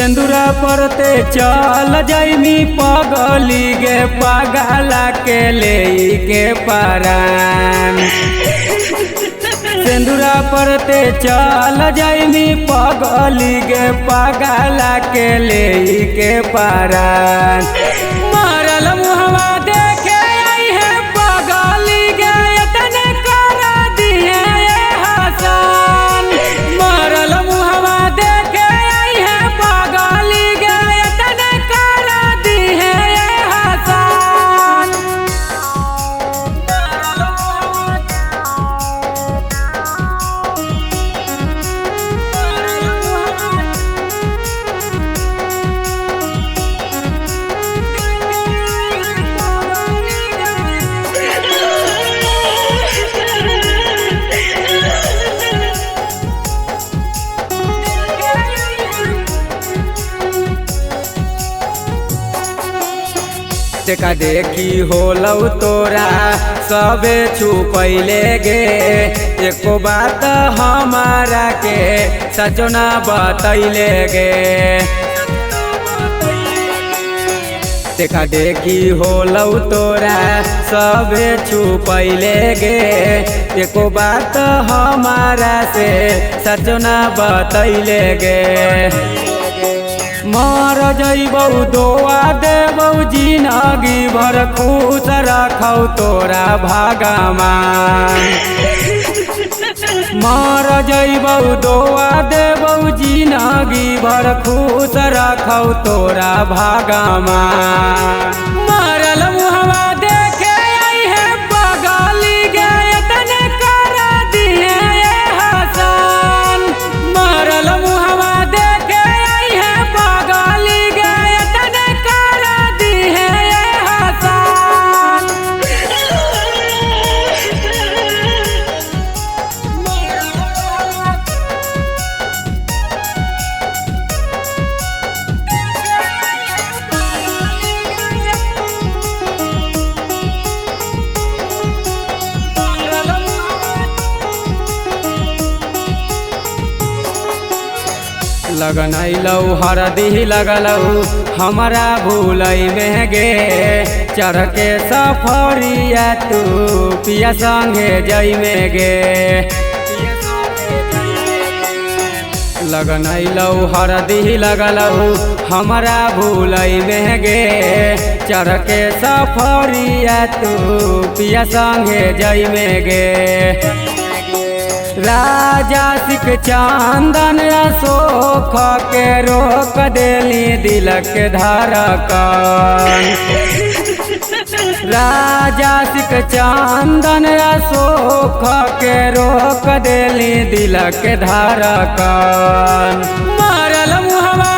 सिंदूरा परते चल जाइमी पगली गे पगला के ले के परान। सिंदूरा परते चल जाइमी पगली गे पगला के ले के परान। मारल मुहवा देखे आई है पगली गे तने कर दिए हसन। मारल मुहवा देखे आई है पगली गे तने कर दिए हसन। देखा देखी होलौ तोरा सबे छुपैले गे। एको बात हमारा के सचो ना बतैले गे। देखा देखी होलौ तोरा सबे छुपैले गे। एको बात हमारा से सचो ना बतैले गे। मर जइबौ दुआ देबौ जिनगी भर खुश रखौ तोरा भगवान। मर जइबौ दुआ देबौ जिनगी भर खुश रखौ तोरा भगवान। मरल मुहवा देखे आई है पगली गे तने कर दिए हसन। मरल मुहवा देखे आई है पगली गे तने कर दिए हसन। लगनैलौ हरदी लगलौ हमारा भूलै में गे। चढ़ के सफरिया तू पिया संगे जई में गे। लगनैलौ हरदी लगलौ हमारा भूलै में गे। चढ़ के सफरिया तू पिया संगे जई में गे। राजा सिख चंदन अशोक के रोक देली दिलक धड़कन। राजा सिख चंदन अशोक के रोक देली दिलक धड़कन। मारल मुहवा